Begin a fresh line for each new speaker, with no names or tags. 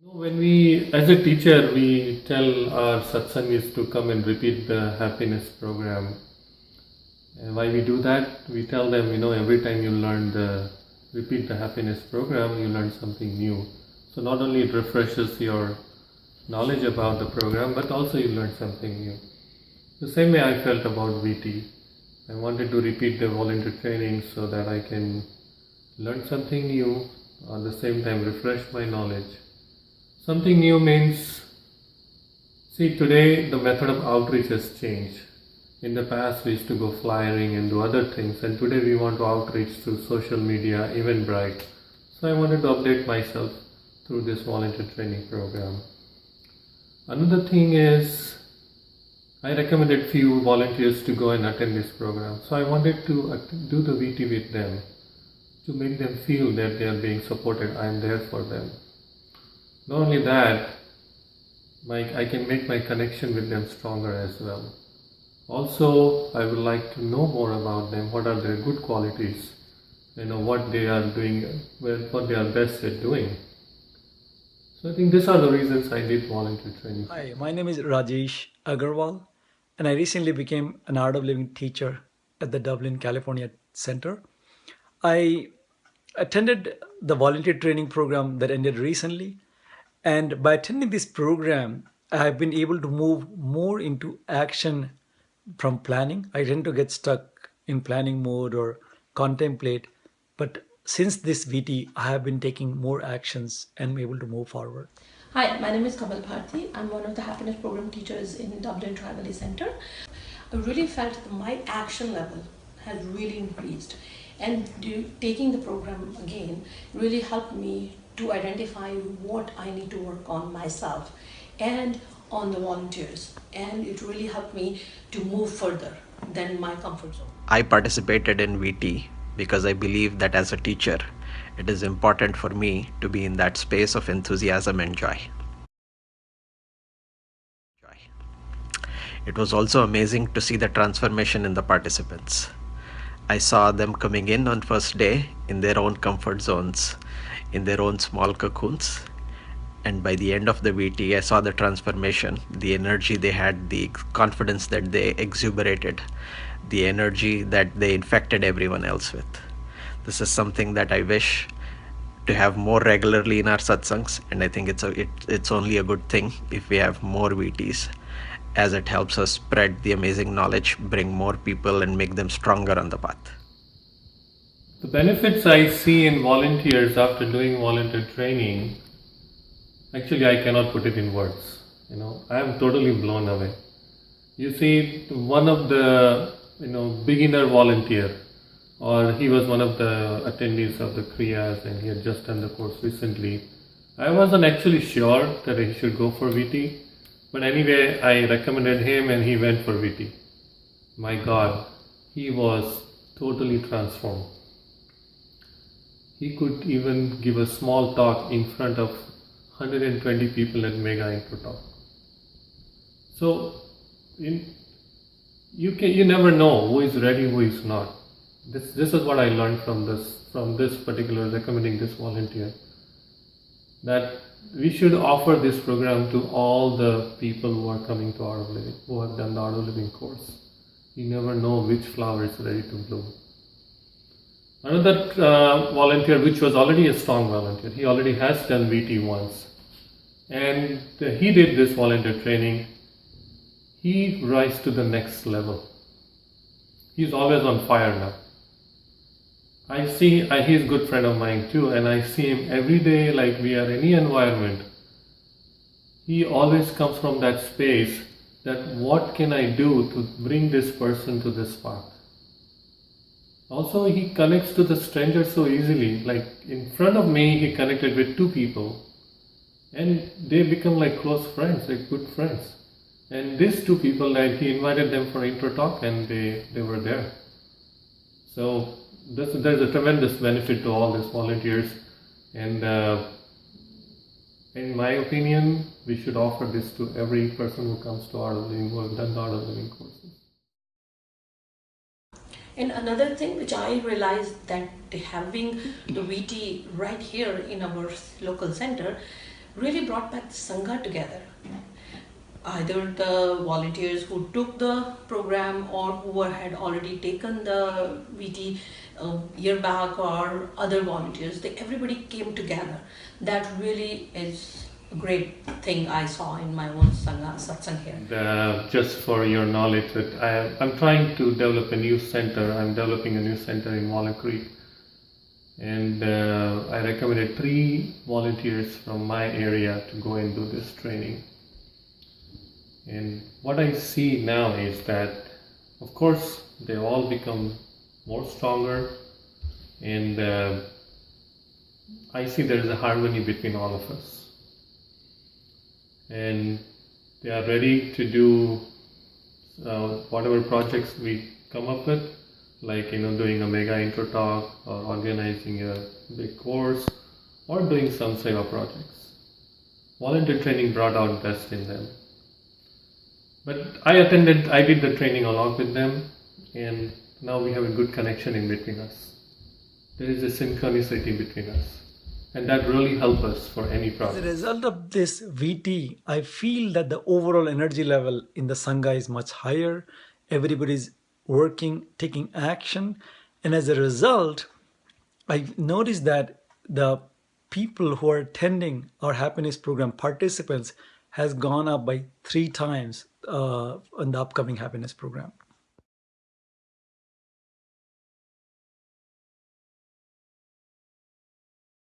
When we, as a teacher, we tell our satsangis to come and repeat the happiness program. And why we do that? We tell them, every time you repeat the happiness program, you learn something new. So not only it refreshes your knowledge about the program, but also you learn something new. The same way I felt about VT. I wanted to repeat the volunteer training so that I can learn something new, at the same time refresh my knowledge. Something new means, see, today the method of outreach has changed. In the past, we used to go flyering and do other things, and today we want to outreach through social media, Eventbrite. So I wanted to update myself through this volunteer training program. Another thing is, I recommended few volunteers to go and attend this program. So I wanted to do the VT with them to make them feel that they are being supported. I am there for them. Not only that, I can make my connection with them stronger as well. Also, I would like to know more about them. What are their good qualities? What they are doing, what they are best at doing. So I think these are the reasons I did volunteer training.
Hi, my name is Rajesh Agarwal, and I recently became an Art of Living teacher at the Dublin, California Center. I attended the volunteer training program that ended recently, and by attending this program, I have been able to move more into action from planning. I tend to get stuck in planning mode or contemplate, but since this VT, I have been taking more actions and able to move forward.
Hi, my name is Kamal Bharti. I'm one of the happiness program teachers in Dublin Tribally Center. I really felt that my action level has really increased, and taking the program again really helped me to identify what I need to work on myself and on the volunteers, and it really helped me to move further than my comfort zone.
I participated in VT because I believe that as a teacher, it is important for me to be in that space of enthusiasm and joy. It was also amazing to see the transformation in the participants. I saw them coming in on first day in their own comfort zones, in their own small cocoons. And by the end of the VT, I saw the transformation, the energy they had, the confidence that they exuberated, the energy that they infected everyone else with. This is something that I wish to have more regularly in our satsangs, and I think it's only a good thing if we have more VTs, as it helps us spread the amazing knowledge, bring more people, and make them stronger on the path.
The benefits I see in volunteers after doing volunteer training, actually I cannot put it in words. I am totally blown away. You see, one of the beginner volunteer, or he was one of the attendees of the Kriyas and he had just done the course recently. I wasn't actually sure that he should go for VT, but anyway, I recommended him and he went for VT. My God, he was totally transformed. He could even give a small talk in front of 120 people at Mega Intro Talk. So, you never know who is ready, who is not. This is what I learned from this particular recommending this volunteer, that we should offer this program to all the people who are coming to Art of Living, who have done the Art of Living course. You never know which flower is ready to bloom. Another volunteer, which was already a strong volunteer, he already has done VT once, and he did this volunteer training. He rise to the next level. He's always on fire now. I see, he's a good friend of mine too, and I see him every day like we are any environment. He always comes from that space that what can I do to bring this person to this path. Also, he connects to the stranger so easily. Like in front of me, he connected with two people and they become like close friends, like good friends. And these two people, like he invited them for intro talk and they were there. So there's a tremendous benefit to all these volunteers, and in my opinion, we should offer this to every person who comes to Art of Living, who have done the Art of Living courses.
And another thing which I realized, that having the VT right here in our local center really brought back the Sangha together. Either the volunteers who took the program or who had already taken the VT year back, or other volunteers, everybody came together. That really is a great thing I saw in my own Sangha, satsang here.
Just for your knowledge, that I'm trying to develop a new center. I'm developing a new center in Walnut Creek. And I recommended 3 volunteers from my area to go and do this training. And what I see now is that, of course, they all become more stronger, and I see there is a harmony between all of us. And they are ready to do whatever projects we come up with, like doing a mega intro talk, or organizing a big course, or doing some seva projects. Volunteer training brought out best in them. But I did the training along with them, and now we have a good connection in between us. There is a synchronicity between us, and that really helps us for any
As a
project.
result of this VT, I feel that the overall energy level in the Sangha is much higher. Everybody's working, taking action. And as a result, I noticed that the people who are attending our happiness program, participants, has gone up by 3 times in the upcoming happiness program.